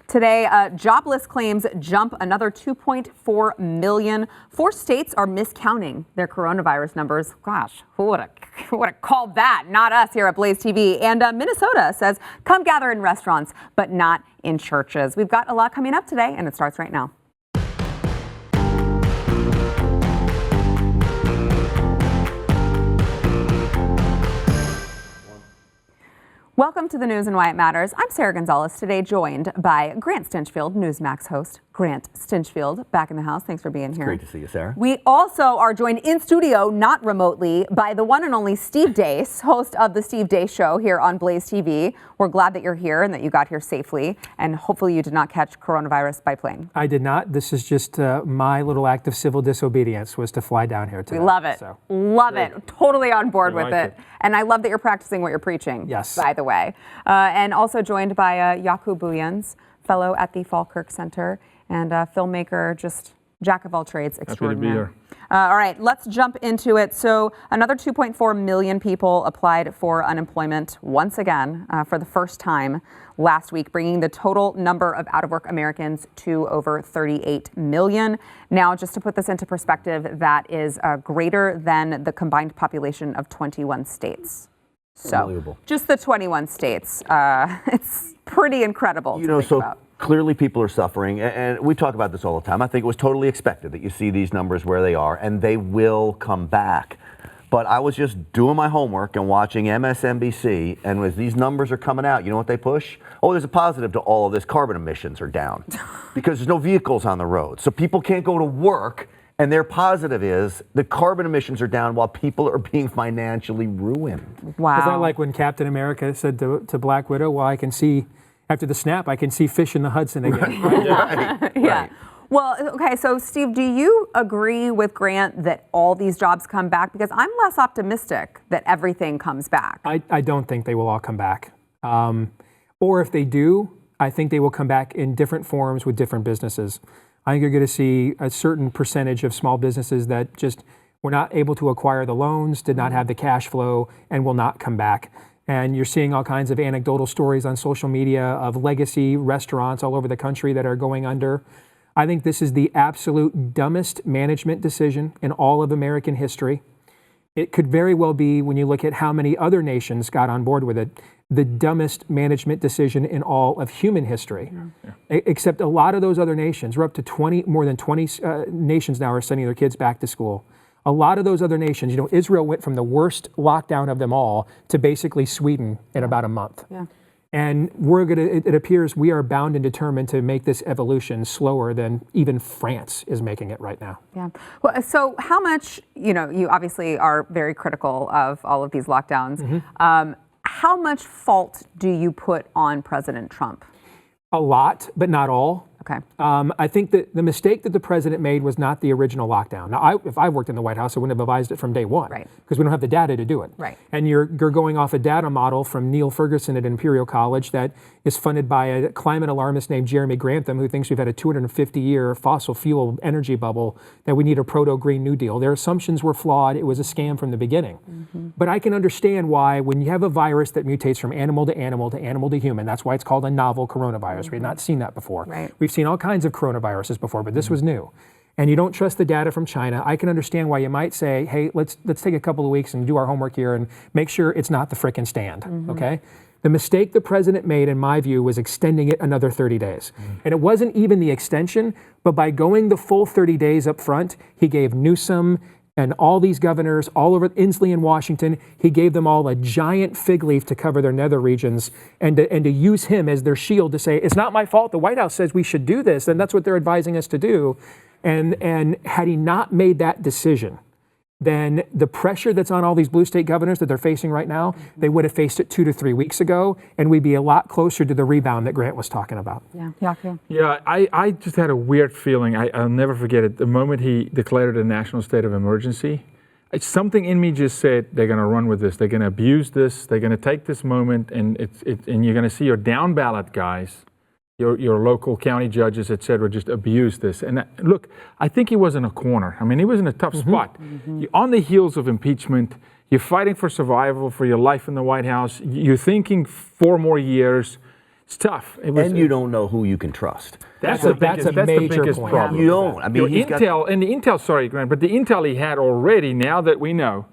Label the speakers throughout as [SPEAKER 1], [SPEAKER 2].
[SPEAKER 1] Today, jobless claims jump another 2.4 million. 4 states are miscounting their coronavirus numbers. Gosh, who would have called that? Not us here at Blaze TV. And Minnesota says, come gather in restaurants, but not in churches. We've got a lot coming up today, and it starts right now. Welcome to the news and why it matters. I'm Sarah Gonzalez, today joined by Grant Stinchfield, Newsmax host. Grant Stinchfield, back in the house. Thanks for being here.
[SPEAKER 2] Great to see you, Sarah.
[SPEAKER 1] We also are joined in studio, not remotely, by the one and only Steve Deace, host of the Steve Deace Show here on Blaze TV. We're glad that you're here and that you got here safely, and hopefully you did not catch coronavirus by plane.
[SPEAKER 3] I did not. This is just my little act of civil disobedience was to fly down here today.
[SPEAKER 1] We love it.
[SPEAKER 3] So.
[SPEAKER 1] Love it. Totally on board with it. And I love that you're practicing what you're preaching.
[SPEAKER 3] Yes.
[SPEAKER 1] By the way. And also joined by Yaku Buyans, fellow at the Falkirk Center and filmmaker, just jack of all trades extraordinaire.
[SPEAKER 4] Happy to be here.
[SPEAKER 1] All right, let's jump into it. So another 2.4 million people applied for unemployment once again for the first time last week, bringing the total number of out-of-work Americans to over 38 million. Now, just to put this into perspective, that is greater than the combined population of 21 states. So just the 21 states. It's pretty incredible.
[SPEAKER 2] You know, so clearly people are suffering, and we talk about this all the time. I think it was totally expected that you see these numbers where they are, and they will come back. But I was just doing my homework and watching MSNBC, and as these numbers are coming out, you know what they push? Oh, there's a positive to all of this. Carbon emissions are down because there's no vehicles on the road. So people can't go to work, and their positive is the carbon emissions are down while people are being financially ruined.
[SPEAKER 1] Wow.
[SPEAKER 3] Is that like when Captain America said to Black Widow, well, I can see, after the snap, I can see fish in the Hudson again.
[SPEAKER 2] Right.
[SPEAKER 1] Yeah. Well, okay, so Steve, do you agree with Grant that all these jobs come back? Because I'm less optimistic that everything comes back.
[SPEAKER 3] I don't think they will all come back. Or if they do, I think they will come back in different forms with different businesses. I think you're going to see a certain percentage of small businesses that just were not able to acquire the loans, did not have the cash flow, and will not come back. And you're seeing all kinds of anecdotal stories on social media of legacy restaurants all over the country that are going under. I think this is the absolute dumbest management decision in all of American history. It could very well be, when you look at how many other nations got on board with it, the dumbest management decision in all of human history. Yeah. Except a lot of those other nations, we're up to more than 20 nations now are sending their kids back to school. A lot of those other nations, you know, Israel went from the worst lockdown of them all to basically Sweden in about a month. Yeah. And it appears we are bound and determined to make this evolution slower than even France is making it right now.
[SPEAKER 1] Yeah. Well, so how much, you know, you obviously are very critical of all of these lockdowns. Mm-hmm. How much fault do you put on President Trump?
[SPEAKER 3] A lot, but not all.
[SPEAKER 1] Okay.
[SPEAKER 3] I think that the mistake that the president made was not the original lockdown. Now, if I worked in the White House, I wouldn't have advised it from day one, right? Because we don't have the data to do it.
[SPEAKER 1] Right.
[SPEAKER 3] And you're going off a data model from Neil Ferguson at Imperial College that is funded by a climate alarmist named Jeremy Grantham, who thinks we've had a 250-year fossil fuel energy bubble, that we need a proto-Green New Deal. Their assumptions were flawed. It was a scam from the beginning. Mm-hmm. But I can understand why, when you have a virus that mutates from animal to animal to animal to human, that's why it's called a novel coronavirus. Mm-hmm. We've not seen that before.
[SPEAKER 1] Right.
[SPEAKER 3] We've seen all kinds of coronaviruses before, but this was new. And you don't trust the data from China. I can understand why you might say, hey, let's take a couple of weeks and do our homework here and make sure it's not the frickin' stand, okay? The mistake the president made, in my view, was extending it another 30 days. And it wasn't even the extension, but by going the full 30 days up front, he gave Newsom and all these governors all over Inslee and Washington, he gave them all a giant fig leaf to cover their nether regions and to use him as their shield to say, it's not my fault, the White House says we should do this, and that's what they're advising us to do. And had he not made that decision, then the pressure that's on all these blue state governors that they're facing right now, they would have faced it 2 to 3 weeks ago, and we'd be a lot closer to the rebound that Grant was talking about.
[SPEAKER 1] Yeah,
[SPEAKER 4] Yeah, I just had a weird feeling. I'll never forget it. The moment he declared a national state of emergency, something in me just said, they're going to run with this. They're going to abuse this. They're going to take this moment, and you're going to see your down ballot guys, your local county judges, et cetera, just abuse this. And look, I think he was in a corner. I mean, he was in a tough spot. You're on the heels of impeachment. You're fighting for survival, for your life in the White House. You're thinking 4 more years. It's tough.
[SPEAKER 2] And you don't know who you can trust.
[SPEAKER 3] That's a major point.
[SPEAKER 4] problem.
[SPEAKER 2] You don't. I mean,
[SPEAKER 4] Your Intel, sorry, Grant, but the Intel he had already, now that we know,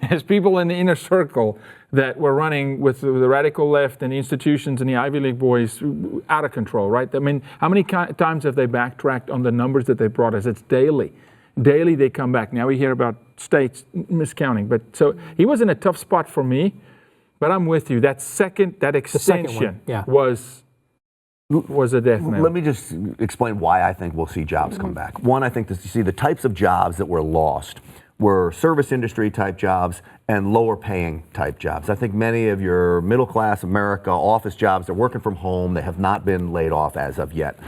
[SPEAKER 4] has people in the inner circle that were running with the radical left and the institutions and the Ivy League boys out of control, right? I mean, how many times have they backtracked on the numbers that they brought us? It's daily. Daily they come back. Now we hear about states miscounting. But so he was in a tough spot for me, but I'm with you. That extension was a death knell.
[SPEAKER 2] Let me just explain why I think we'll see jobs come back. One, I think you see the types of jobs that were lost were service industry type jobs and lower paying type jobs. I think many of your middle class America office jobs, they're working from home. They have not been laid off as of yet.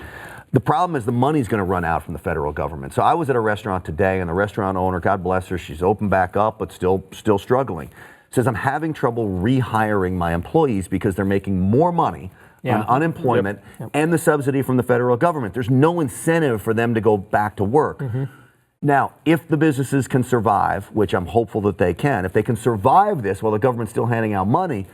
[SPEAKER 2] The problem is the money's going to run out from the federal government. So I was at a restaurant today, and the restaurant owner, God bless her, she's opened back up, but still struggling. Says, I'm having trouble rehiring my employees because they're making more money on unemployment and the subsidy from the federal government. There's no incentive for them to go back to work. Now, if the businesses can survive, which I'm hopeful that they can, if they can survive this while the government's still handing out money,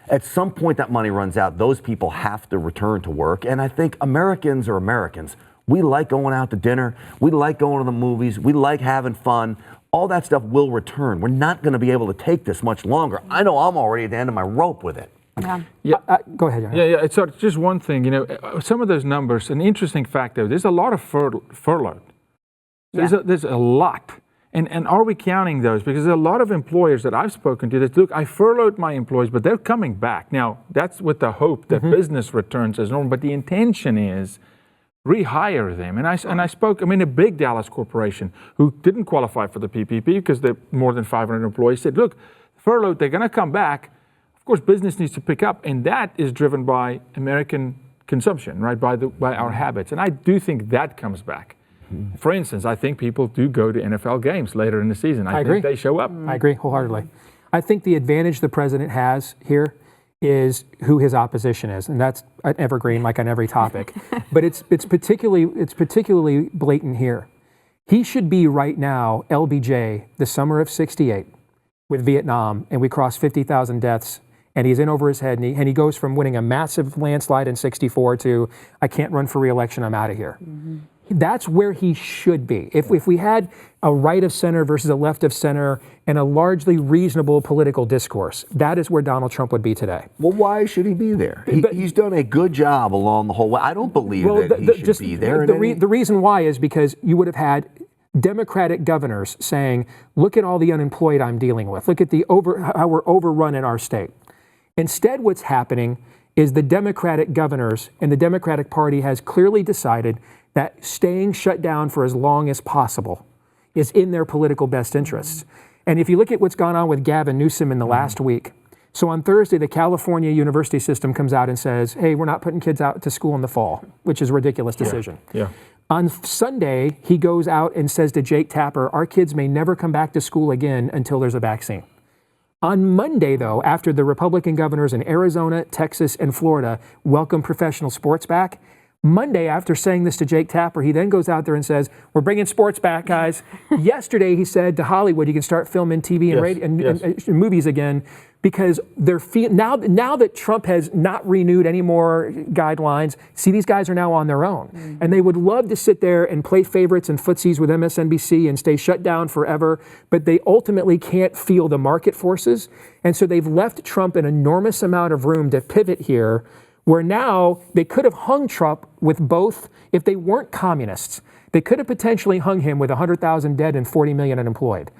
[SPEAKER 2] at some point that money runs out. Those people have to return to work. And I think Americans are Americans. We like going out to dinner. We like going to the movies. We like having fun. All that stuff will return. We're not going to be able to take this much longer. I know I'm already at the end of my rope with it.
[SPEAKER 3] Go ahead, John.
[SPEAKER 4] Yeah. So just one thing, some of those numbers, an interesting fact though, there's a lot of furloughed. There's a lot. And are we counting those? Because there are a lot of employers that I've spoken to that, look, I furloughed my employees, but they're coming back. Now, that's with the hope that business returns as normal, but the intention is rehire them. And I spoke, a big Dallas corporation who didn't qualify for the PPP because they're more than 500 employees said, look, furloughed, they're going to come back. Of course, business needs to pick up, and that is driven by American consumption, right, by our habits. And I do think that comes back. For instance, I think people do go to NFL games later in the season. I think they show up.
[SPEAKER 3] I agree wholeheartedly. I think the advantage the president has here is who his opposition is, and that's an evergreen, like on every topic. But it's particularly blatant here. He should be right now LBJ, the summer of '68, with Vietnam, and we crossed 50,000 deaths. And he's in over his head, and he goes from winning a massive landslide in '64 to, I can't run for re-election, I'm out of here. That's where he should be. If we had a right of center versus a left of center and a largely reasonable political discourse, that is where Donald Trump would be today.
[SPEAKER 2] Well, why should he be there? He's done a good job along the whole way. I don't believe that he should be there.
[SPEAKER 3] The reason why is because you would have had Democratic governors saying, look at all the unemployed I'm dealing with. Look at how we're overrun in our state. Instead, what's happening is the Democratic governors and the Democratic Party has clearly decided that staying shut down for as long as possible is in their political best interests. And if you look at what's gone on with Gavin Newsom in the last week, so on Thursday, the California university system comes out and says, hey, we're not putting kids out to school in the fall, which is a ridiculous decision. On Sunday, he goes out and says to Jake Tapper, our kids may never come back to school again until there's a vaccine. On Monday, though, after the Republican governors in Arizona, Texas, and Florida welcome professional sports back, Monday, after saying this to Jake Tapper, he then goes out there and says, we're bringing sports back, guys. Yesterday, he said to Hollywood, you can start filming TV and radio and movies again, because they're now that Trump has not renewed any more guidelines, see, these guys are now on their own. And they would love to sit there and play favorites and footsies with MSNBC and stay shut down forever, but they ultimately can't feel the market forces. And so they've left Trump an enormous amount of room to pivot here, where now they could have hung Trump with both, if they weren't communists, they could have potentially hung him with 100,000 dead and 40 million unemployed.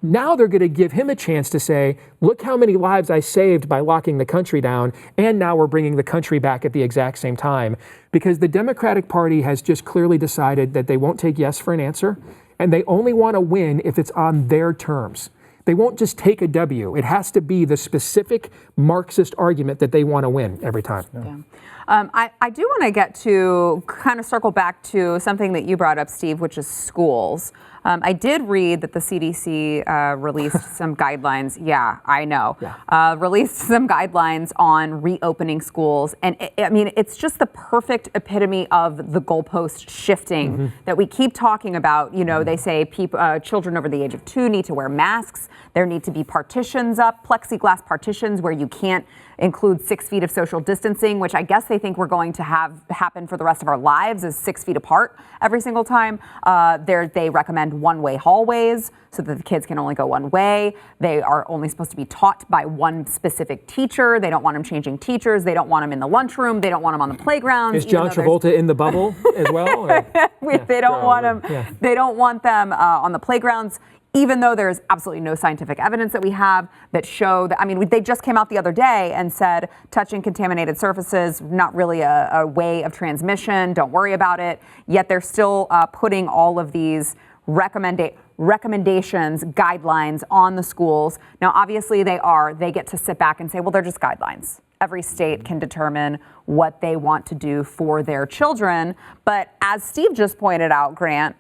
[SPEAKER 3] Now they're going to give him a chance to say, look how many lives I saved by locking the country down, and now we're bringing the country back at the exact same time. Because the Democratic Party has just clearly decided that they won't take yes for an answer, and they only want to win if it's on their terms. They won't just take a W. It has to be the specific Marxist argument that they want to win every time.
[SPEAKER 1] I do want to get to kind of circle back to something that you brought up, Steve, which is schools. I did read that the CDC released some guidelines. Yeah, I know. Released some guidelines on reopening schools. And it's just the perfect epitome of the goalpost shifting that we keep talking about. They say children over the age of 2 need to wear masks. There need to be partitions up, plexiglass partitions where you can't includes 6 feet of social distancing, which I guess they think we're going to have happen for the rest of our lives, is 6 feet apart every single time. They recommend one-way hallways so that the kids can only go one way. They are only supposed to be taught by one specific teacher. They don't want them changing teachers. They don't want them in the lunchroom. They don't want them on the playground.
[SPEAKER 3] Is John Travolta in the bubble as well?
[SPEAKER 1] They don't want them. Yeah. They don't want them on the playgrounds, even though there's absolutely no scientific evidence that we have that show that. I mean, they just came out the other day and said touching contaminated surfaces, not really a way of transmission. Don't worry about it. Yet they're still putting all of these recommendations, guidelines on the schools. Now, obviously they get to sit back and say, well, they're just guidelines. Every state can determine what they want to do for their children. But as Steve just pointed out, Grant,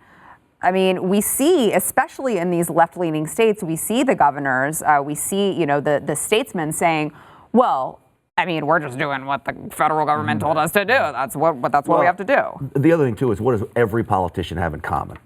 [SPEAKER 1] I mean, we see, especially in these left-leaning states, we see the governors, we see, the statesmen saying, well, I mean, we're just doing what the federal government told us to do. That's what we have to do.
[SPEAKER 2] The other thing, too, is what does every politician have in common?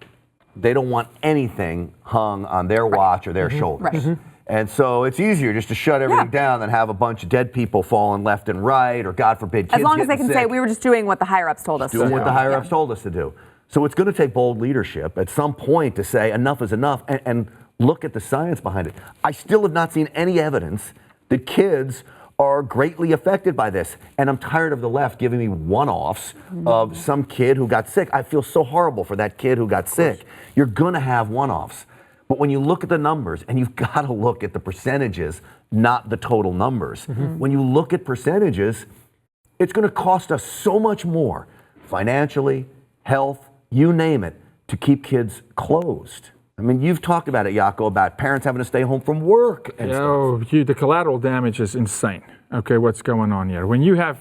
[SPEAKER 2] They don't want anything hung on their watch or their shoulders.
[SPEAKER 1] Right. Mm-hmm.
[SPEAKER 2] And so it's easier just to shut everything down than have a bunch of dead people falling left and right, or God forbid, kids
[SPEAKER 1] as long as they can
[SPEAKER 2] sick.
[SPEAKER 1] say we were just doing what the higher-ups told us to do.
[SPEAKER 2] Doing what the higher-ups told us to do. So it's going to take bold leadership at some point to say enough is enough and look at the science behind it. I still have not seen any evidence that kids are greatly affected by this. And I'm tired of the left giving me one-offs of some kid who got sick. I feel so horrible for that kid who got sick. You're going to have one-offs. But when you look at the numbers, and you've got to look at the percentages, not the total numbers. When you look at percentages, it's going to cost us so much more financially, health, you name it, to keep kids closed. I mean, you've talked about it, Jaco, about parents having to stay home from work and stuff.
[SPEAKER 4] The collateral damage is insane. Okay, what's going on here? When you have,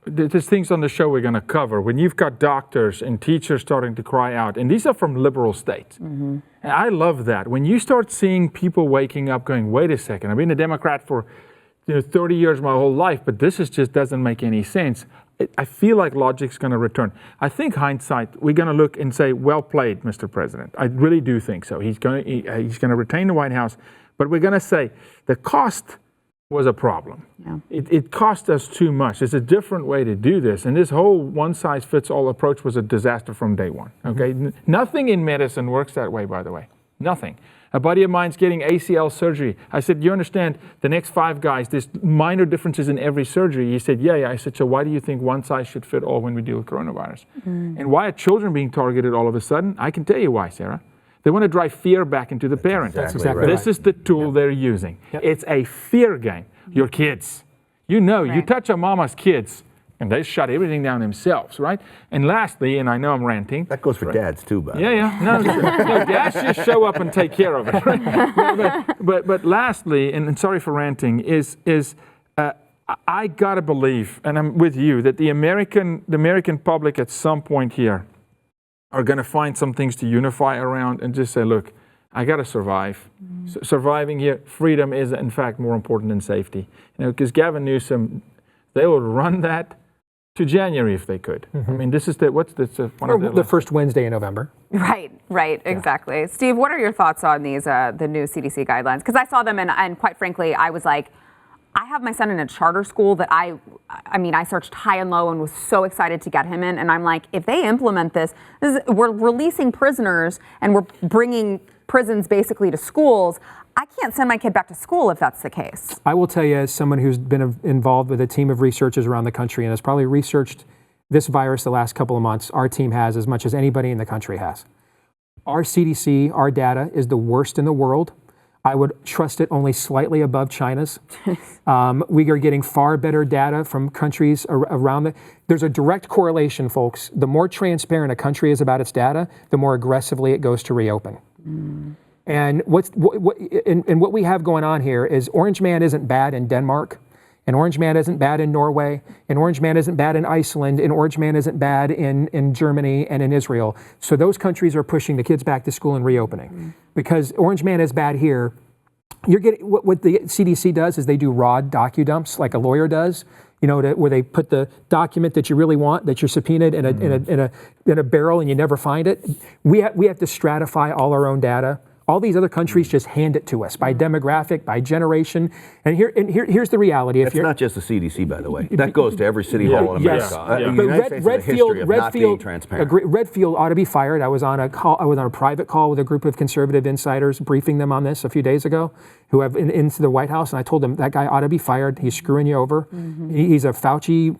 [SPEAKER 4] there's things on the show we're going to cover. When you've got doctors and teachers starting to cry out, and these are from liberal states. And I love that. When you start seeing people waking up going, wait a second, I've been a Democrat for 30 years my whole life, but this just doesn't make any sense. I feel like logic's going to return. I think hindsight, we're going to look and say, well played, Mr. President. I really do think so. He's going to retain the White House, but we're going to say the cost was a problem. Yeah. It cost us too much. There's a different way to do this. And this whole one-size-fits-all approach was a disaster from day one. Okay, Nothing in medicine works that way, by the way. Nothing. A buddy of mine's getting ACL surgery. I said, you understand the next 5 guys, there's minor differences in every surgery. He said, yeah. I said, so why do you think one size should fit all when we deal with coronavirus? And why are children being targeted all of a sudden? I can tell you why, Sarah. They want to drive fear back into the parent.
[SPEAKER 2] That's exactly
[SPEAKER 4] This is the tool they're using. It's a fear game. Your kids. You touch a mama's kids, and they shut everything down themselves, right? And lastly, and I know I'm ranting.
[SPEAKER 2] That goes for dads too, buddy.
[SPEAKER 4] No, dads just show up and take care of it. Right? But lastly, and sorry for ranting, is I gotta believe, and I'm with you, that the American public at some point here are gonna find some things to unify around and just say, look, I got to survive. Surviving here, freedom is in fact more important than safety. Because Gavin Newsom, they would run that to January if they could. I mean, this is the
[SPEAKER 3] first Wednesday in November.
[SPEAKER 1] Right, exactly. Steve, what are your thoughts on these the new CDC guidelines? Because I saw them and quite frankly, I was like, I have my son in a charter school that I searched high and low and was so excited to get him in. And I'm like, if they implement this we're releasing prisoners and we're bringing prisons basically to schools. I can't send my kid back to school if that's the case.
[SPEAKER 3] I will tell you, as someone who's been involved with a team of researchers around the country and has probably researched this virus the last couple of months, our team has as much as anybody in the country has. Our CDC, our data is the worst in the world. I would trust it only slightly above China's. We are getting far better data from countries around there's a direct correlation, folks. The more transparent a country is about its data, the more aggressively it goes to reopen. And what we have going on here is Orange Man isn't bad in Denmark, and Orange Man isn't bad in Norway, and Orange Man isn't bad in Iceland, and Orange Man isn't bad in Germany and in Israel. So those countries are pushing the kids back to school and reopening. Because Orange Man is bad here, you're getting what the CDC does is they do raw docu-dumps like a lawyer does, where they put the document that you really want, that you're subpoenaed in a barrel and you never find it. We have to stratify all our own data. All these other countries just hand it to us by demographic, by generation. And here's the reality.
[SPEAKER 2] It's not just the CDC, by the way. That goes to every city hall in America.
[SPEAKER 3] Yes.
[SPEAKER 2] The United States has a history of not being transparent.
[SPEAKER 3] Redfield ought to be fired. I was on a private call with a group of conservative insiders, briefing them on this a few days ago, who have into the White House, and I told them that guy ought to be fired. He's screwing you over. He's a Fauci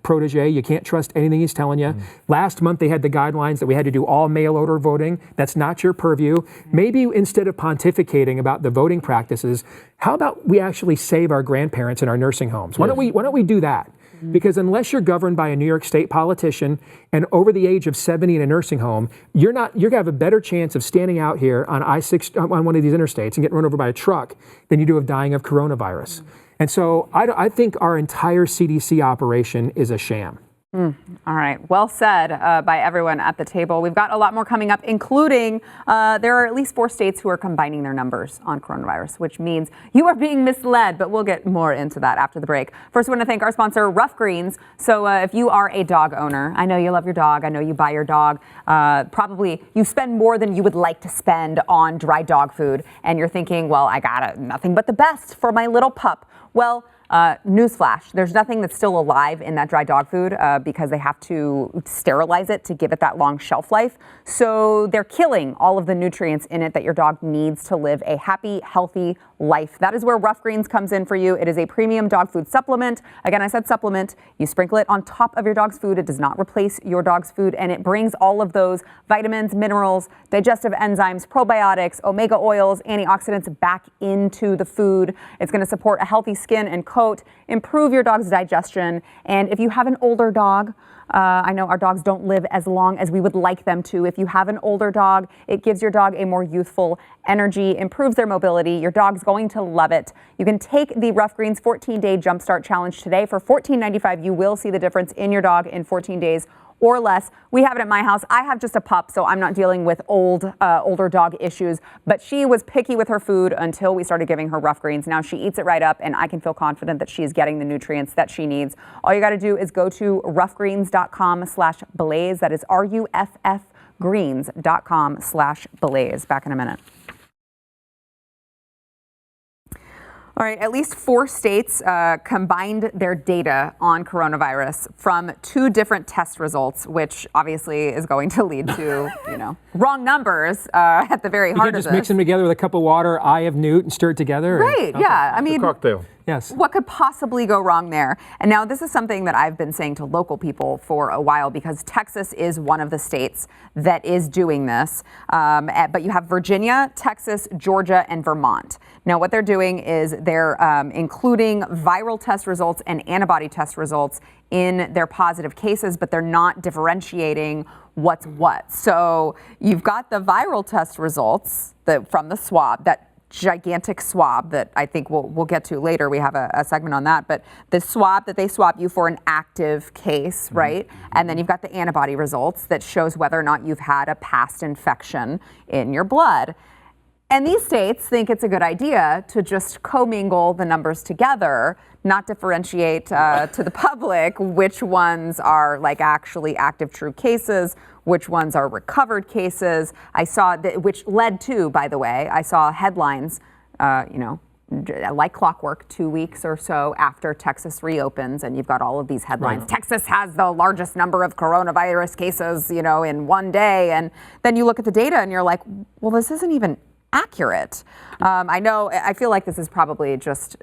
[SPEAKER 3] protege. You can't trust anything he's telling you. Last month they had the guidelines that we had to do all mail order voting. That's not your purview. Maybe instead of pontificating about the voting practices, how about we actually save our grandparents in our nursing homes? Why don't we do that? Because unless you're governed by a New York State politician and over the age of 70 in a nursing home, you're going to have a better chance of standing out here on I-6 on one of these interstates and getting run over by a truck than you do of dying of coronavirus. And so I think our entire CDC operation is a sham.
[SPEAKER 1] All right. Well said by everyone at the table. We've got a lot more coming up, including there are at least 4 states who are combining their numbers on coronavirus, which means you are being misled, but we'll get more into that after the break. First, I want to thank our sponsor, Rough Greens. So if you are a dog owner, I know you love your dog. I know you buy your dog. Probably you spend more than you would like to spend on dry dog food. And you're thinking, well, I got nothing but the best for my little pup. Well, newsflash, there's nothing that's still alive in that dry dog food because they have to sterilize it to give it that long shelf life. So they're killing all of the nutrients in it that your dog needs to live a happy, healthy life. That is where Rough Greens comes in for you. It is a premium dog food supplement. Again, I said supplement. You sprinkle it on top of your dog's food. It does not replace your dog's food, and it brings all of those vitamins, minerals, digestive enzymes, probiotics, omega oils, antioxidants back into the food. It's going to support a healthy skin and coat, improve your dog's digestion, and if you have an older dog, I know our dogs don't live as long as we would like them to. If you have an older dog, it gives your dog a more youthful energy, improves their mobility. Your dog's going to love it. You can take the Rough Greens 14-day Jumpstart Challenge today. For $14.95, you will see the difference in your dog in 14 days or less. We have it at my house. I have just a pup, so I'm not dealing with older dog issues, but she was picky with her food until we started giving her Rough Greens. Now she eats it right up, and I can feel confident that she is getting the nutrients that she needs. All you got to do is go to roughgreens.com/blaze. That is RUFF greens.com/blaze. Back in a minute. All right, at least 4 states combined their data on coronavirus from 2 different test results, which obviously is going to lead to, wrong numbers at the very heart of this.
[SPEAKER 3] You just mix them together with a cup of water, eye of newt, and stir it together.
[SPEAKER 1] Right, yeah. I mean,
[SPEAKER 4] a cocktail.
[SPEAKER 3] Yes.
[SPEAKER 1] What could possibly go wrong there? And now this is something that I've been saying to local people for a while because Texas is one of the states that is doing this. But you have Virginia, Texas, Georgia, and Vermont. Now what they're doing is they're including viral test results and antibody test results in their positive cases, but they're not differentiating what's what. So you've got the viral test results from the swab, that gigantic swab that I think we'll get to later. We have a segment on that, but the swab that they swab you for an active case, right? And then you've got the antibody results that shows whether or not you've had a past infection in your blood. And these states think it's a good idea to just commingle the numbers together, not differentiate to the public which ones are like actually active true cases, which ones are recovered cases. I saw which led to, by the way, I saw headlines, like clockwork, 2 weeks or so after Texas reopens, and you've got all of these headlines. Right. Texas has the largest number of coronavirus cases, in one day. And then you look at the data and you're like, well, this isn't even accurate. I feel like this is probably just,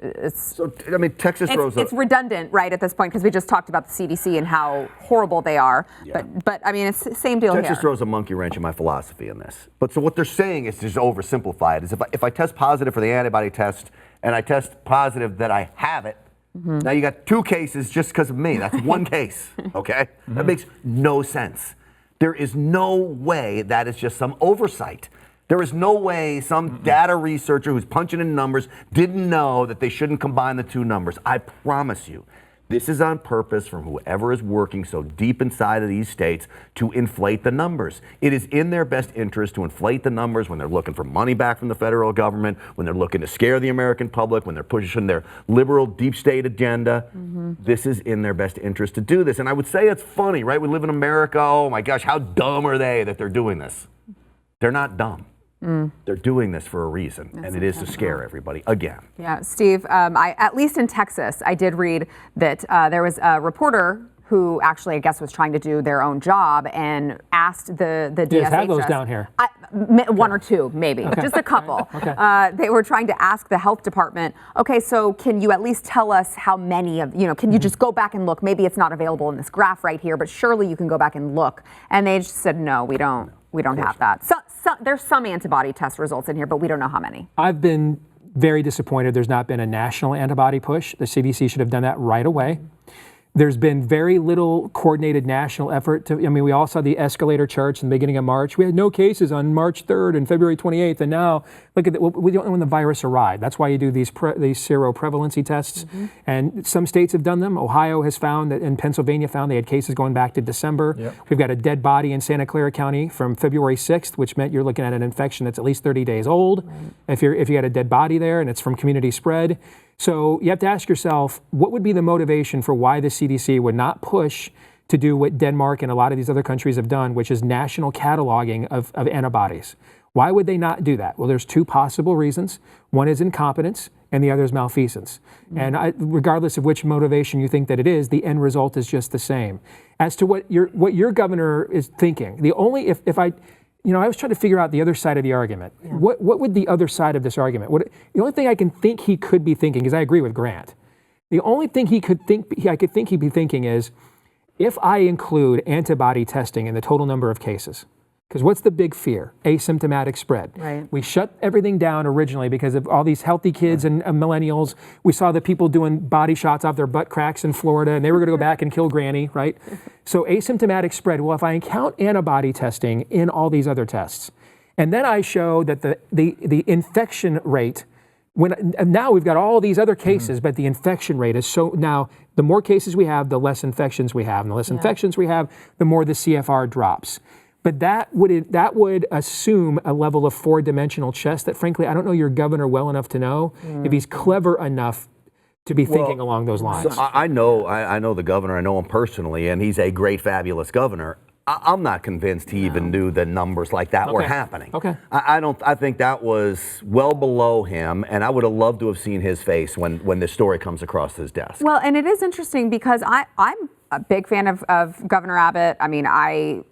[SPEAKER 2] Texas rose up.
[SPEAKER 1] It's redundant, right, at this point, because we just talked about the CDC and how horrible they are. Yeah. But I mean, it's the same deal here.
[SPEAKER 2] Texas throws a monkey wrench in my philosophy in this. But so what they're saying is just oversimplified. Is if I test positive for the antibody test and I test positive that I have it, now you got 2 cases just because of me. That's 1 case, okay? That makes no sense. There is no way that is just some oversight. There is no way some data researcher who's punching in numbers didn't know that they shouldn't combine the 2 numbers. I promise you, this is on purpose from whoever is working so deep inside of these states to inflate the numbers. It is in their best interest to inflate the numbers when they're looking for money back from the federal government, when they're looking to scare the American public, when they're pushing their liberal deep state agenda. This is in their best interest to do this. And I would say it's funny, right? We live in America. Oh my gosh, how dumb are they that they're doing this? They're not dumb. They're doing this for a reason, and it is to scare everybody again.
[SPEAKER 1] Yeah, Steve, at least in Texas, I did read that there was a reporter who actually, I guess, was trying to do their own job and asked the DSHS.
[SPEAKER 3] You have those down here.
[SPEAKER 1] One or two, maybe, just a couple. They were trying to ask the health department, okay, so can you at least tell us how many of, can you just go back and look? Maybe it's not available in this graph right here, but surely you can go back and look. And they just said, no, we don't have that. So there's some antibody test results in here, but we don't know how many.
[SPEAKER 3] I've been very disappointed there's not been a national antibody push. The CDC should have done that right away. There's been very little coordinated national effort we all saw the escalator charts in the beginning of March. We had no cases on March 3rd and February 28th, and now look at we don't know when the virus arrived. That's why you do these seroprevalency tests, and some states have done them. Ohio has found that, and Pennsylvania found they had cases going back to December. We've got a dead body in Santa Clara County from February 6th, which meant you're looking at an infection that's at least 30 days old. If you got a dead body there and it's from community spread. So you have to ask yourself, what would be the motivation for why the CDC would not push to do what Denmark and a lot of these other countries have done, which is national cataloging of antibodies? Why would they not do that? Well, there's two possible reasons. One is incompetence and the other is malfeasance. And regardless of which motivation you think that it is, the end result is just the same. As to what your governor is thinking, the only, I was trying to figure out the other side of the argument. What would the other side of this argument? The only thing I can think he could be thinking, because I agree with Grant, the only thing I could think he'd be thinking is, if I include antibody testing in the total number of cases, because what's the big fear? Asymptomatic spread.
[SPEAKER 1] Right.
[SPEAKER 3] We shut everything down originally because of all these healthy kids and millennials. We saw the people doing body shots off their butt cracks in Florida, and they were going to go back and kill Granny, right? So asymptomatic spread. Well, if I count antibody testing in all these other tests, and then I show that the infection rate, now we've got all these other cases, but the infection rate is now the more cases we have, the less infections we have, and the less infections we have, the more the CFR drops. But that would assume a level of four-dimensional chess that, frankly, I don't know your governor well enough to know if he's clever enough to be thinking along those lines.
[SPEAKER 2] So I know the governor. I know him personally, and he's a great, fabulous governor. I'm not convinced he even knew that numbers like that were happening. I think that was well below him, and I would have loved to have seen his face when this story comes across his desk.
[SPEAKER 1] Well, and it is interesting because I'm a big fan of Governor Abbott. I mean, I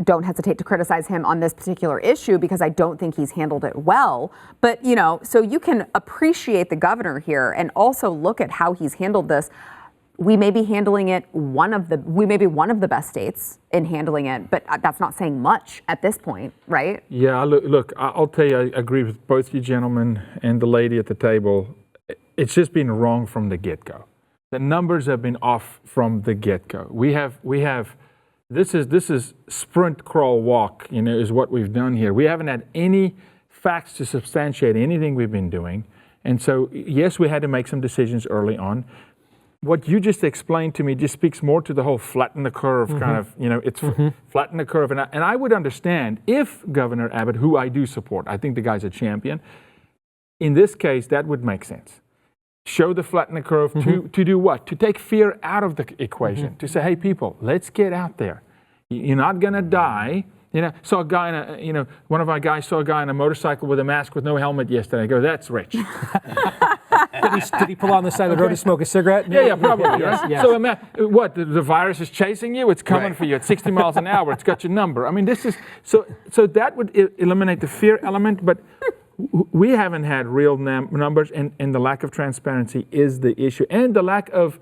[SPEAKER 1] don't hesitate to criticize him on this particular issue because I don't think he's handled it well. But, so you can appreciate the governor here and also look at how he's handled this. We may be handling it we may be one of the best states in handling it, but that's not saying much at this point, right?
[SPEAKER 4] Yeah, look, I'll tell you, I agree with both you gentlemen and the lady at the table. It's just been wrong from the get-go. The numbers have been off from the get-go. This is sprint, crawl, walk, is what we've done here. We haven't had any facts to substantiate anything we've been doing. And so, yes, we had to make some decisions early on. What you just explained to me just speaks more to the whole flatten the curve kind of, it's flatten the curve. And I would understand if Governor Abbott, who I do support, I think the guy's a champion, in this case, that would make sense. Show the flatten the curve to do what? To take fear out of the equation. To say, hey, people, let's get out there. You're not going to die. Saw a guy one of our guys saw a guy on a motorcycle with a mask with no helmet yesterday. I go, that's rich.
[SPEAKER 3] Did he pull on the side of the road to smoke a cigarette?
[SPEAKER 4] Yeah, probably. Yes. So what? The virus is chasing you. It's coming for you at 60 miles an hour. It's got your number. I mean, this is so that would eliminate the fear element, but we haven't had real numbers, and the lack of transparency is the issue, and the lack of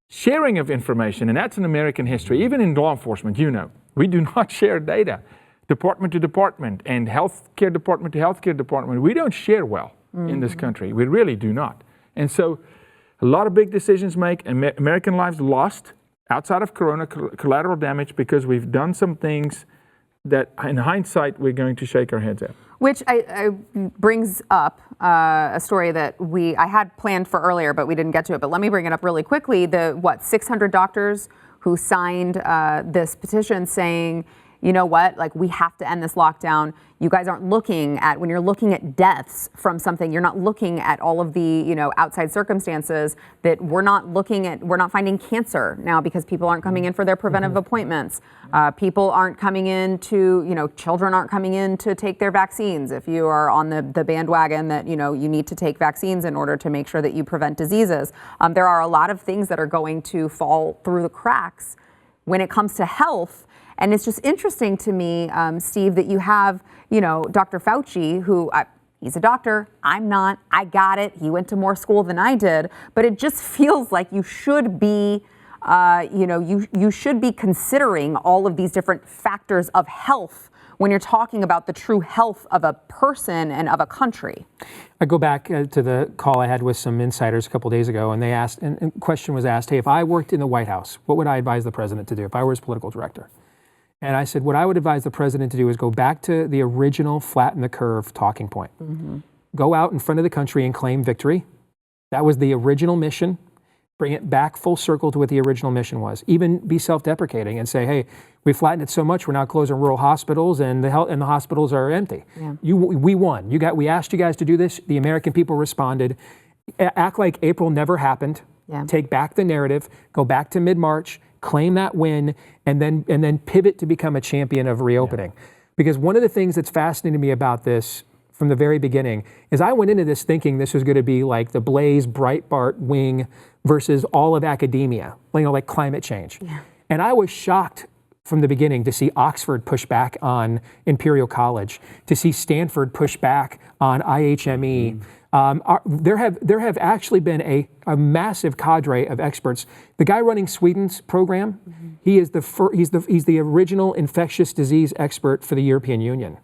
[SPEAKER 4] sharing of information, and that's in American history. Even in law enforcement, we do not share data, department to department, and healthcare department to healthcare department. We don't share well in this country. We really do not. And so a lot of big decisions American lives lost outside of Corona, collateral damage, because we've done some things that in hindsight we're going to shake our heads at.
[SPEAKER 1] Which brings up a story that I had planned for earlier, but we didn't get to it. But let me bring it up really quickly. 600 doctors who signed this petition saying you know what, like we have to end this lockdown. You guys aren't looking at, when you're looking at deaths from something, you're not looking at all of the, outside circumstances that we're not finding cancer now because people aren't coming in for their preventive appointments. People aren't coming in to, children aren't coming in to take their vaccines. If you are on the bandwagon that, you need to take vaccines in order to make sure that you prevent diseases. There are a lot of things that are going to fall through the cracks when it comes to health. And it's just interesting to me, Steve, that you have, Dr. Fauci, who he's a doctor. I'm not. I got it. He went to more school than I did. But it just feels like you should be, you should be considering all of these different factors of health when you're talking about the true health of a person and of a country.
[SPEAKER 3] I go back to the call I had with some insiders a couple of days ago, and they asked, and a question was asked, hey, if I worked in the White House, what would I advise the president to do if I were his political director? And I said, what I would advise the president to do is go back to the original flatten the curve talking point. Mm-hmm. Go out in front of the country and claim victory. That was the original mission. Bring it back full circle to what the original mission was. Even be self-deprecating and say, hey, we flattened it so much we're now closing rural hospitals and the hospitals are empty. Yeah. We won. We asked you guys to do this. The American people responded. Act like April never happened. Yeah. Take back the narrative. Go back to mid-March. Claim that win, and then pivot to become a champion of reopening. Yeah. Because one of the things that's fascinating to me about this from the very beginning is I went into this thinking this was going to be like the Blaze Breitbart wing versus all of academia, like climate change. Yeah. And I was shocked from the beginning to see Oxford push back on Imperial College, to see Stanford push back on IHME. Mm-hmm. There have actually been a massive cadre of experts. The guy running Sweden's program, mm-hmm. he's the original infectious disease expert for the European Union.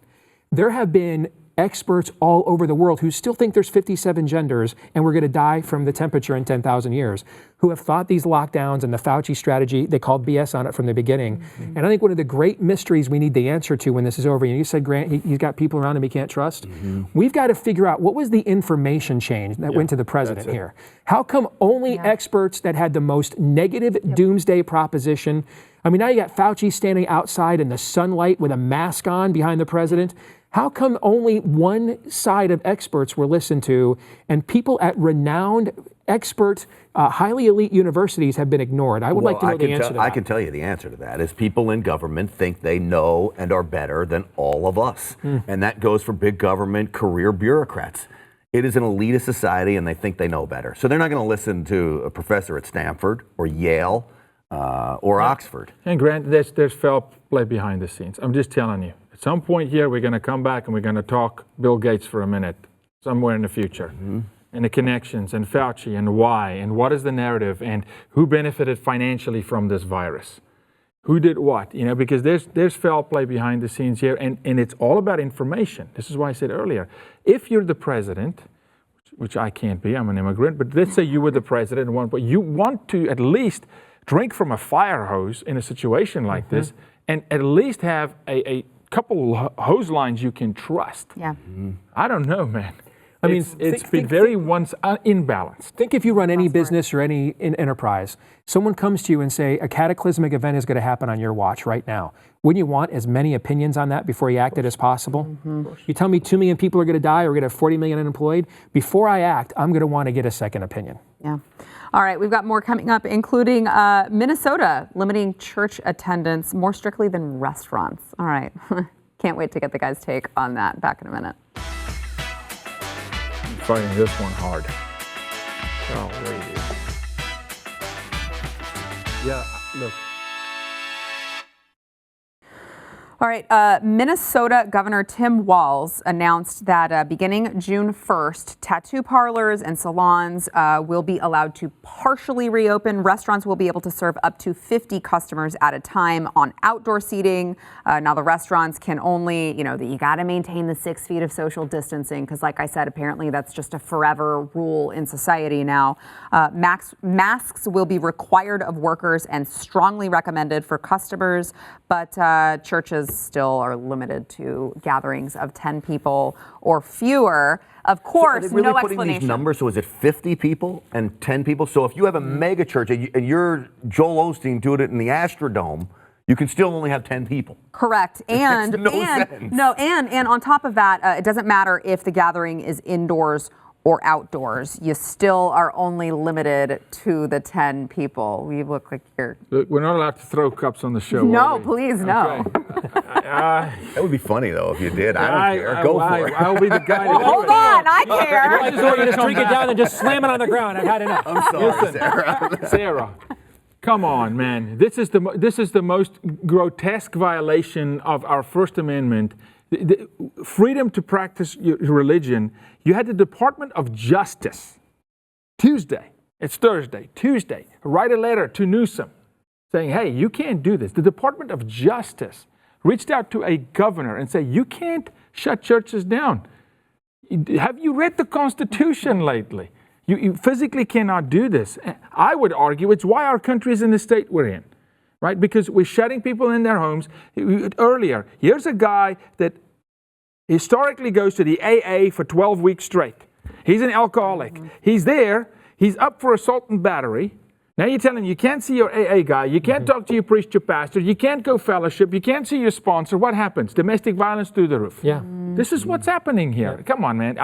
[SPEAKER 3] There have been experts all over the world who still think there's 57 genders and we're going to die from the temperature in 10,000 years, who have thought these lockdowns and the Fauci strategy, they called BS on it from the beginning. Mm-hmm. And I think one of the great mysteries we need the answer to when this is over, and you said, Grant, he's got people around him he can't trust. Mm-hmm. We've got to figure out what was the information change that went to the president here. How come only experts that had the most negative doomsday proposition? I mean, now you got Fauci standing outside in the sunlight with a mask on behind the president. How come only one side of experts were listened to and people at renowned, expert, highly elite universities have been ignored? I would like to know the answer to that.
[SPEAKER 2] I can tell you the answer to that is people in government think they know and are better than all of us. And that goes for big government career bureaucrats. It is an elitist society and they think they know better. So they're not going to listen to a professor at Stanford or Yale or Oxford.
[SPEAKER 4] And Grant, there's foul play behind the scenes. I'm just telling you. At some point here, we're going to come back and we're going to talk Bill Gates for a minute, somewhere in the future, and the connections, and Fauci, and why, and what is the narrative, and who benefited financially from this virus, who did what, because there's foul play behind the scenes here, and it's all about information. This is why I said earlier, if you're the president, which I can't be, I'm an immigrant, but let's say you were the president, but you want to at least drink from a fire hose in a situation like this, and at least have a couple hose lines you can trust. Yeah. I don't know, man. I mean, it's been very imbalanced.
[SPEAKER 3] Think if you run any business or any enterprise, someone comes to you and say, a cataclysmic event is going to happen on your watch right now. Wouldn't you want as many opinions on that before you acted as possible? You tell me 2 million people are going to die or we're going to have 40 million unemployed. Before I act, I'm going to want to get a second opinion.
[SPEAKER 1] Yeah. All right, we've got more coming up, including Minnesota limiting church attendance more strictly than restaurants. All right. Can't wait to get the guys' take on that. Back in a minute.
[SPEAKER 4] I'm fighting this one hard. Oh, lady. Yeah, look.
[SPEAKER 1] All right, Minnesota Governor Tim Walz announced that beginning June 1st, tattoo parlors and salons will be allowed to partially reopen. Restaurants will be able to serve up to 50 customers at a time on outdoor seating. Now the restaurants can only, you got to maintain the 6 feet of social distancing because, like I said, apparently that's just a forever rule in society now. Masks will be required of workers and strongly recommended for customers, but churches still are limited to gatherings of 10 people or fewer. Of course,
[SPEAKER 2] so really
[SPEAKER 1] no
[SPEAKER 2] putting
[SPEAKER 1] explanation.
[SPEAKER 2] These numbers, so is it 50 people and 10 people? So if you have a mega church and you're Joel Osteen doing it in the Astrodome, You can still only have 10 people.
[SPEAKER 1] Correct. And
[SPEAKER 2] makes no sense.
[SPEAKER 1] and on top of that, it doesn't matter if the gathering is indoors or outdoors. You still are only limited to the 10 people. We look like you're...
[SPEAKER 4] Look, we're not allowed to throw cups on the show.
[SPEAKER 1] No, please, no.
[SPEAKER 2] That would be funny, though, if you did. I don't care. Go for it.
[SPEAKER 4] I'll be the guy to do
[SPEAKER 1] Hold
[SPEAKER 4] it.
[SPEAKER 1] on, I care.
[SPEAKER 3] I just want you to just drink it down and just slam it on the ground. I've had enough.
[SPEAKER 2] I'm sorry, Sarah.
[SPEAKER 4] Sarah, come on, man. This is the most grotesque violation of our First Amendment. The freedom to practice your religion. You had the Department of Justice Tuesday. It's Thursday. Tuesday, write a letter to Newsom saying, "Hey, you can't do this." The Department of Justice reached out to a governor and said, "You can't shut churches down. Have you read the Constitution lately? You physically cannot do this." I would argue it's why our country is in the state we're in, right? Because we're shutting people in their homes. Earlier, here's a guy that historically goes to the AA for 12 weeks straight. He's an alcoholic. Mm-hmm. He's there. He's up for assault and battery. Now you're telling him you can't see your AA guy, you can't talk to your priest, your pastor, you can't go fellowship, you can't see your sponsor. What happens? Domestic violence through the roof.
[SPEAKER 3] Yeah.
[SPEAKER 4] This is what's happening here.
[SPEAKER 3] Yeah.
[SPEAKER 4] Come on, man.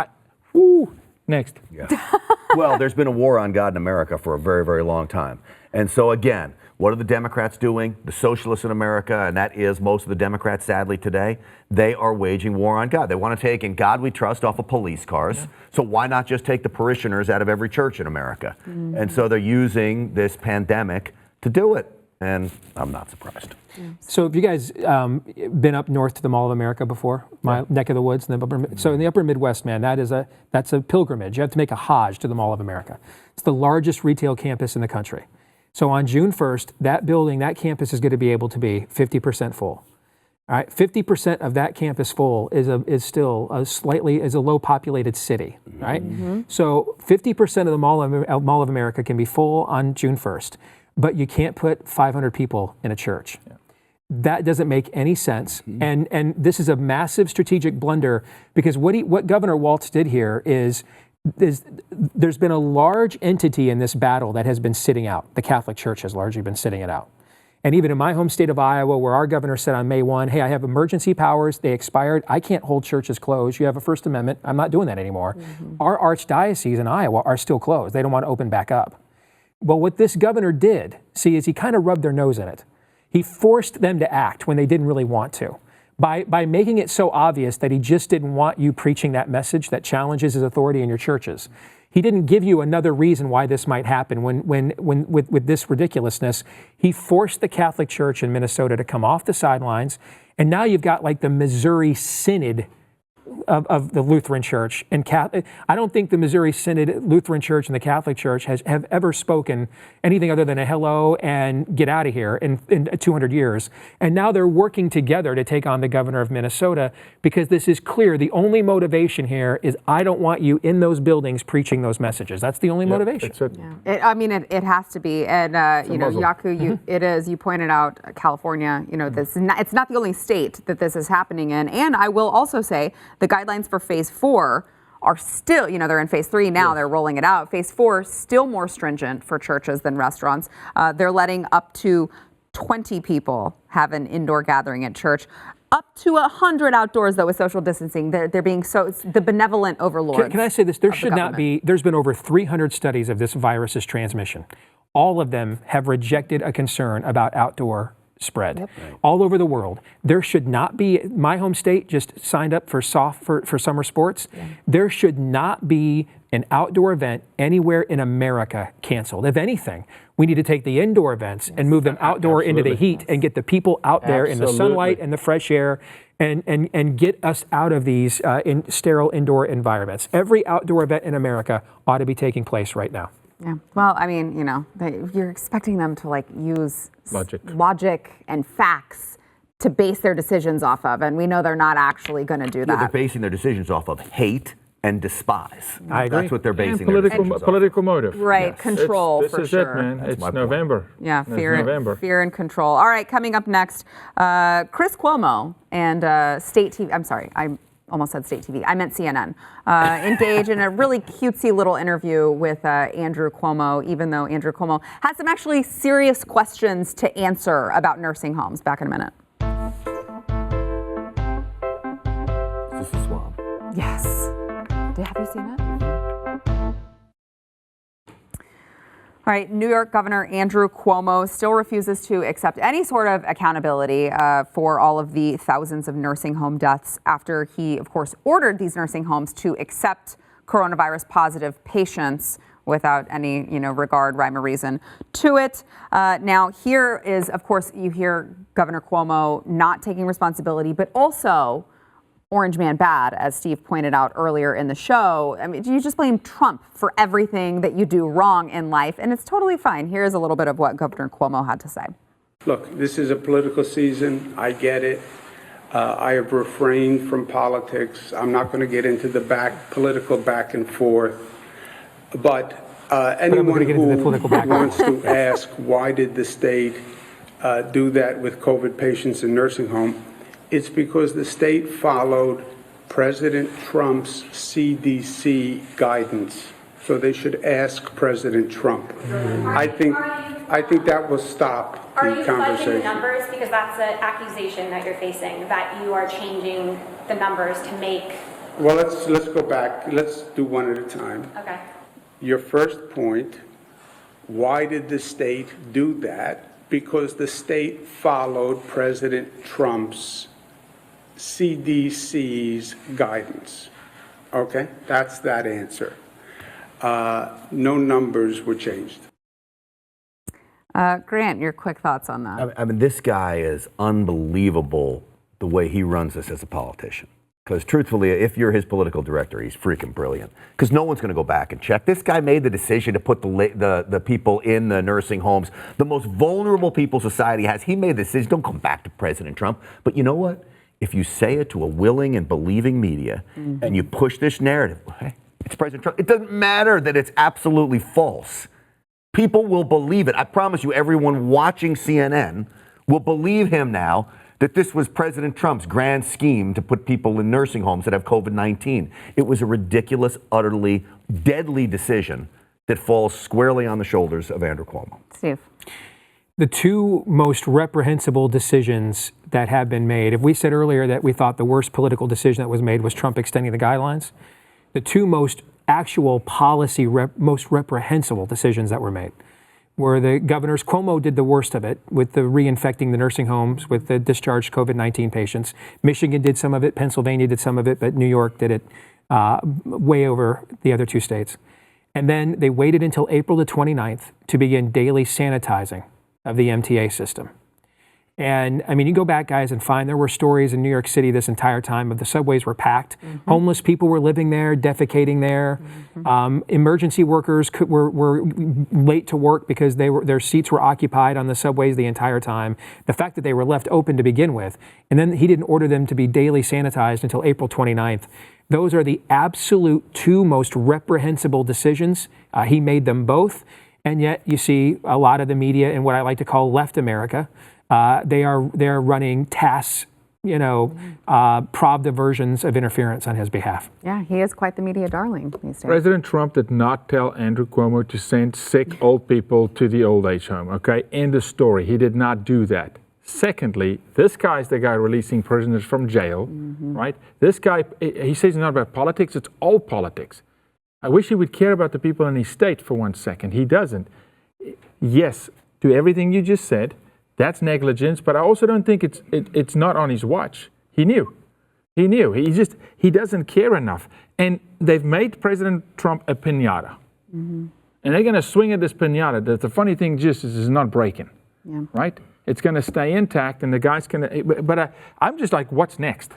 [SPEAKER 4] Next.
[SPEAKER 2] Yeah. Well, there's been a war on God in America for a very, very long time. And so again, what are the Democrats doing? The socialists in America, and that is most of the Democrats, sadly, today, they are waging war on God. They want to take "In God We Trust" off of police cars. Yeah. So why not just take the parishioners out of every church in America? Mm-hmm. And so they're using this pandemic to do it. And I'm not surprised.
[SPEAKER 3] So have you guys been up north to the Mall of America before? My neck of the woods? So in the upper Midwest, man, that's a pilgrimage. You have to make a Hajj to the Mall of America. It's the largest retail campus in the country. So on June 1st, that building, that campus is going to be able to be 50% full. All right, 50% of that campus full is still a low populated city, right? Mm-hmm. So 50% of the Mall of America can be full on June 1st, but you can't put 500 people in a church. Yeah. That doesn't make any sense, mm-hmm. and this is a massive strategic blunder because what Governor Walz did here is there's been a large entity in this battle that has been sitting out. The Catholic Church has largely been sitting it out. And even in my home state of Iowa, where our governor said on May 1, "Hey, I have emergency powers, they expired, I can't hold churches closed, you have a First Amendment, I'm not doing that anymore." Mm-hmm. Our archdiocese in Iowa are still closed, they don't want to open back up. Well, what this governor did, is he kind of rubbed their nose in it. He forced them to act when they didn't really want to. By making it so obvious that he just didn't want you preaching that message that challenges his authority in your churches. He didn't give you another reason why this might happen with this ridiculousness. He forced the Catholic Church in Minnesota to come off the sidelines, and now you've got like the Missouri Synod of the Lutheran Church. And I don't think the Missouri Synod Lutheran Church and the Catholic Church have ever spoken anything other than a hello and get out of here in 200 years. And now they're working together to take on the governor of Minnesota because this is clear. The only motivation here is I don't want you in those buildings preaching those messages. That's the only motivation.
[SPEAKER 1] Yeah. It has to be. And, Yaku, it is. You pointed out California, this is it's not the only state that this is happening in. And I will also say, the guidelines for phase 4 are still, they're in phase 3 now, they're rolling it out. Phase 4 is still more stringent for churches than restaurants. They're letting up to 20 people have an indoor gathering at church. Up to 100 outdoors, though, with social distancing. They're being it's the benevolent overlords.
[SPEAKER 3] Can I say this? There should not be, there's been over 300 studies of this virus's transmission. All of them have rejected a concern about outdoor spread all over the world. There should not be, my home state just signed up for summer sports. Yeah. There should not be an outdoor event anywhere in America canceled. If anything, we need to take the indoor events and move them outdoor into the heat and get the people out there in the sunlight and the fresh air and get us out of these sterile indoor environments. Every outdoor event in America ought to be taking place right now.
[SPEAKER 1] Yeah. Well, I mean, you're expecting them to use logic and facts to base their decisions off of, and we know they're not actually going to do that.
[SPEAKER 2] They're basing their decisions off of hate and despise.
[SPEAKER 3] I agree.
[SPEAKER 2] That's what they're basing
[SPEAKER 4] their
[SPEAKER 2] decisions off.
[SPEAKER 4] Political motive.
[SPEAKER 1] Right, yes. Control
[SPEAKER 4] this
[SPEAKER 1] for
[SPEAKER 4] is
[SPEAKER 1] sure.
[SPEAKER 4] It, man.
[SPEAKER 2] That's
[SPEAKER 4] it's November.
[SPEAKER 1] Yeah, fear and control. All right, coming up next, Chris Cuomo and State TV. I'm sorry, almost said State TV. I meant CNN. Engage in a really cutesy little interview with Andrew Cuomo, even though Andrew Cuomo had some actually serious questions to answer about nursing homes. Back in a minute.
[SPEAKER 2] Is this a swab?
[SPEAKER 1] Yes. Have you seen it? All right, New York Governor Andrew Cuomo still refuses to accept any sort of accountability for all of the thousands of nursing home deaths after he, of course, ordered these nursing homes to accept coronavirus positive patients without any, regard, rhyme or reason to it. Now, here is, of course, you hear Governor Cuomo not taking responsibility, but also Orange Man bad, as Steve pointed out earlier in the show. I mean, do you just blame Trump for everything that you do wrong in life? And it's totally fine. Here's a little bit of what Governor Cuomo had to say.
[SPEAKER 5] Look, this is a political season. I get it. I have refrained from politics. I'm not going to get into the political back and forth. But anyone who wants to ask why did the state do that with COVID patients in nursing home, it's because the state followed President Trump's CDC guidance. So they should ask President Trump. I think that will stop the conversation.
[SPEAKER 6] Are you fudging the numbers? Because that's an accusation that you're facing, that you are changing the numbers to make...
[SPEAKER 5] Well, let's go back. Let's do one at a time.
[SPEAKER 6] Okay.
[SPEAKER 5] Your first point, why did the state do that? Because the state followed President Trump's CDC's guidance. Okay, that's that answer. No numbers were changed.
[SPEAKER 1] Grant, your quick thoughts on that.
[SPEAKER 2] I mean, this guy is unbelievable the way he runs this as a politician. Because truthfully, if you're his political director, he's freaking brilliant. Because no one's going to go back and check. This guy made the decision to put the people in the nursing homes, the most vulnerable people society has. He made the decision. Don't come back to President Trump. But you know what? If you say it to a willing and believing media and you push this narrative, hey, it's President Trump, it doesn't matter that it's absolutely false. People will believe it. I promise you, everyone watching CNN will believe him now that this was President Trump's grand scheme to put people in nursing homes that have COVID-19. It was a ridiculous, utterly deadly decision that falls squarely on the shoulders of Andrew Cuomo.
[SPEAKER 1] Steve.
[SPEAKER 3] The two most reprehensible decisions that have been made, if we said earlier that we thought the worst political decision that was made was Trump extending the guidelines, the two most actual policy, most reprehensible decisions that were made were the governors. Cuomo did the worst of it with the reinfecting the nursing homes with the discharged COVID-19 patients. Michigan did some of it, Pennsylvania did some of it, but New York did it way over the other two states. And then they waited until April the 29th to begin daily sanitizing of the MTA system. And I mean, you go back, guys, and find there were stories in New York City this entire time of the subways were packed. Homeless people were living there, defecating there. Emergency workers were late to work because their seats were occupied on the subways the entire time. The fact that they were left open to begin with, and then he didn't order them to be daily sanitized until April 29th. Those are the absolute two most reprehensible decisions. He made them both. And yet you see a lot of the media in what I like to call left America. They're running TASS, Pravda versions of interference on his behalf.
[SPEAKER 1] Yeah, he is quite the media darling these days.
[SPEAKER 4] President Trump did not tell Andrew Cuomo to send sick old people to the old age home, okay? End of story. He did not do that. Secondly, this guy is the guy releasing prisoners from jail, right? This guy, he says it's not about politics, it's all politics. I wish he would care about the people in his state for 1 second. He doesn't. Yes, to everything you just said, that's negligence, but I also don't think it's not on his watch. He knew. He doesn't care enough. And they've made President Trump a piñata. And they're going to swing at this piñata. The funny thing just is it's not breaking, right? It's going to stay intact, and the guy's going to, but I'm just like, what's next?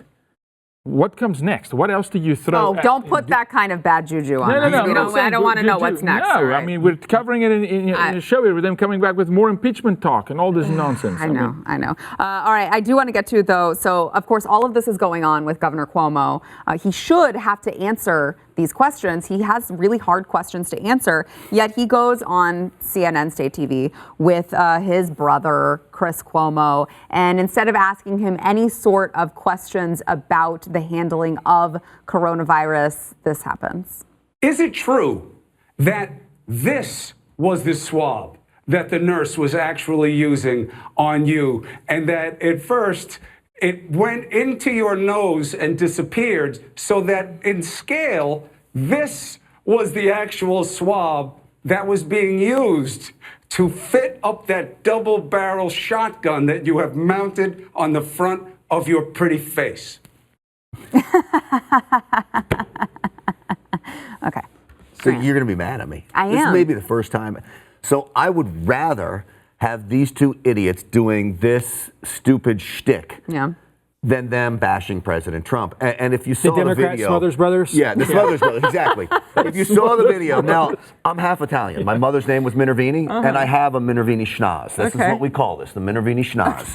[SPEAKER 4] What comes next? What else do you throw?
[SPEAKER 1] Oh, don't put that kind of bad juju on us.
[SPEAKER 4] No.
[SPEAKER 1] I don't want to know what's next.
[SPEAKER 4] No,
[SPEAKER 1] right?
[SPEAKER 4] I mean, we're covering it in the show here with them coming back with more impeachment talk and all this nonsense.
[SPEAKER 1] I know. All right, I do want to get to, though, so, of course, all of this is going on with Governor Cuomo. He should have to answer these questions. He has really hard questions to answer, yet he goes on CNN State TV with his brother, Chris Cuomo, and instead of asking him any sort of questions about the handling of coronavirus, this happens.
[SPEAKER 7] Is it true that this was the swab that the nurse was actually using on you, and that at first it went into your nose and disappeared, so that in scale, this was the actual swab that was being used to fit up that double-barrel shotgun that you have mounted on the front of your pretty face?
[SPEAKER 1] Okay.
[SPEAKER 2] So you're going to be mad at me.
[SPEAKER 1] I
[SPEAKER 2] This
[SPEAKER 1] am.
[SPEAKER 2] may be the first time. So I would rather have these two idiots doing this stupid shtick
[SPEAKER 1] Yeah.
[SPEAKER 2] than them bashing President Trump. And if you saw the
[SPEAKER 3] Democrat
[SPEAKER 2] video,
[SPEAKER 3] Smothers Brothers?
[SPEAKER 2] Yeah, the Smothers Brothers, exactly. If you saw the video, now I'm half Italian. My mother's name was Minervini, and I have a Minervini schnoz. This is what we call this, the Minervini schnoz.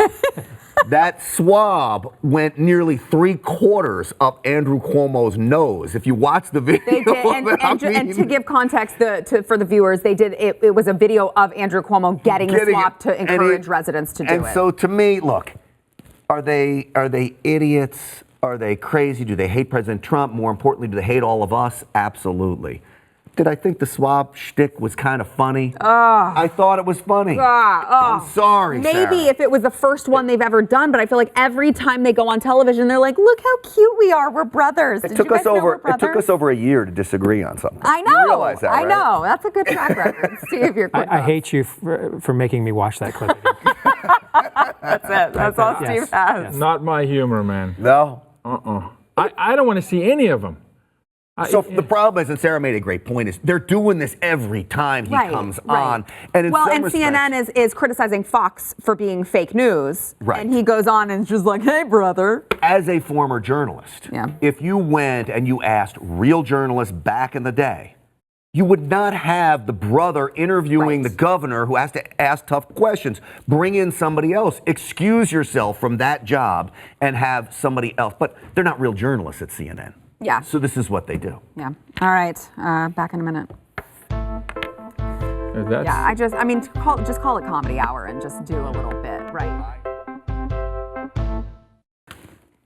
[SPEAKER 2] That swab went nearly 3/4 up Andrew Cuomo's nose. If you watch the video,
[SPEAKER 1] They did, and to give context for the viewers, they did. It was a video of Andrew Cuomo getting the swab to encourage residents to do it.
[SPEAKER 2] And so, to me, look, are they idiots? Are they crazy? Do they hate President Trump? More importantly, do they hate all of us? Absolutely. Did I think the swab shtick was kind of funny? I thought it was funny. I'm sorry,
[SPEAKER 1] Maybe
[SPEAKER 2] Sarah.
[SPEAKER 1] if it was the first one they've ever done, but I feel like every time they go on television, they're like, "Look how cute we are. We're brothers."
[SPEAKER 2] It took us over a year to disagree on something.
[SPEAKER 1] I know.
[SPEAKER 2] You realize that,
[SPEAKER 1] I
[SPEAKER 2] right?
[SPEAKER 1] know. That's a good track record. Steve, you're
[SPEAKER 3] I hate you for making me watch that clip.
[SPEAKER 1] That's it. That's all
[SPEAKER 3] Yes,
[SPEAKER 1] Steve has.
[SPEAKER 3] yes.
[SPEAKER 4] Not my humor, man.
[SPEAKER 2] No.
[SPEAKER 4] I don't want to see any of them.
[SPEAKER 2] So the problem is, and Sarah made a great point, is they're doing this every time he comes on. And in some respects,
[SPEAKER 1] CNN is criticizing Fox for being fake news.
[SPEAKER 2] Right.
[SPEAKER 1] And he goes on and is just like, "Hey, brother."
[SPEAKER 2] as a former journalist,
[SPEAKER 1] Yeah.
[SPEAKER 2] if you went and you asked real journalists back in the day, you would not have the brother interviewing the governor who has to ask tough questions. Bring in somebody else. Excuse yourself from that job and have somebody else. But they're not real journalists at CNN.
[SPEAKER 1] Yeah.
[SPEAKER 2] So this is what they do.
[SPEAKER 1] Yeah. All right. Back in a minute.
[SPEAKER 4] That's,
[SPEAKER 1] Yeah. Just call it Comedy Hour and just do a little bit, right?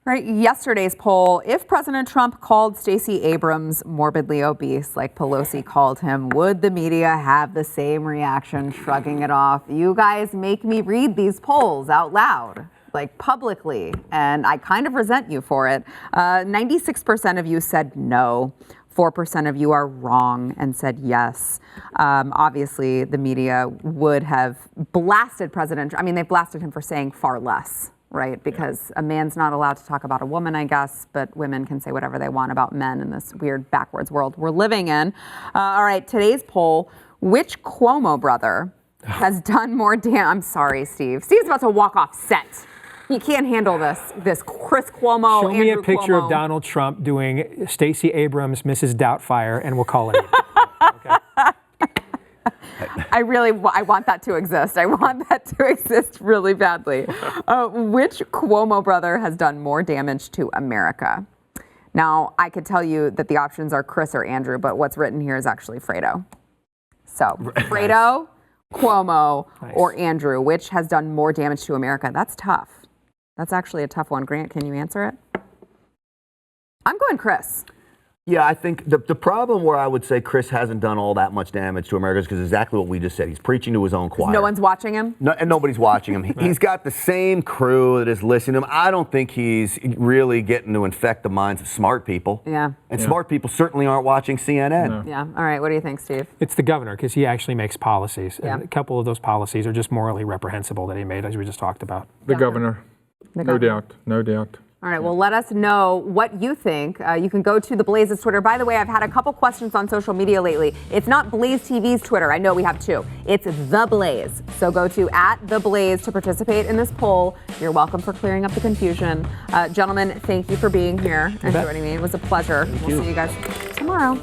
[SPEAKER 1] Right, yesterday's poll, if President Trump called Stacey Abrams morbidly obese like Pelosi called him, would the media have the same reaction, shrugging it off? You guys make me read these polls out loud, like publicly, and I kind of resent you for it. 96% of you said no. 4% of you are wrong and said yes. Obviously, the media would have blasted President Trump. I mean, they've blasted him for saying far less. Right, because a man's not allowed to talk about a woman, I guess, but women can say whatever they want about men in this weird backwards world we're living in. All right, today's poll, which Cuomo brother has done more I'm sorry, Steve. Steve's about to walk off set. He can't handle this Chris Cuomo,
[SPEAKER 3] Show me a
[SPEAKER 1] Andrew
[SPEAKER 3] picture
[SPEAKER 1] Cuomo.
[SPEAKER 3] of Donald Trump doing Stacey Abrams, Mrs. Doubtfire, and we'll call it.
[SPEAKER 1] I want that to exist. I want that to exist really badly. Which Cuomo brother has done more damage to America? Now, I could tell you that the options are Chris or Andrew, but what's written here is actually Fredo. So, Fredo, Cuomo, or Andrew, which has done more damage to America? That's tough. That's actually a tough one. Grant, can you answer it? I'm going Chris.
[SPEAKER 2] Yeah, I think the problem where I would say Chris hasn't done all that much damage to America is because exactly what we just said. He's preaching to his own choir.
[SPEAKER 1] No one's watching him?
[SPEAKER 2] No, and nobody's watching him. He's got the same crew that is listening to him. I don't think he's really getting to infect the minds of smart people.
[SPEAKER 1] Yeah.
[SPEAKER 2] And smart people certainly aren't watching CNN.
[SPEAKER 4] No.
[SPEAKER 1] Yeah. All right. What do you think, Steve?
[SPEAKER 3] It's the governor, because he actually makes policies.
[SPEAKER 1] Yeah.
[SPEAKER 3] And a couple of those policies are just morally reprehensible that he made, as we just talked about.
[SPEAKER 4] the governor. No doubt. No doubt.
[SPEAKER 1] All right, well, let us know what you think. You can go to the Blaze's Twitter. By the way, I've had a couple questions on social media lately. It's not BlazeTV's Twitter. I know we have two. It's The Blaze. So go to @TheBlaze to participate in this poll. You're welcome for clearing up the confusion. Gentlemen, thank you for being here and joining me. It was a pleasure. We'll see you guys tomorrow.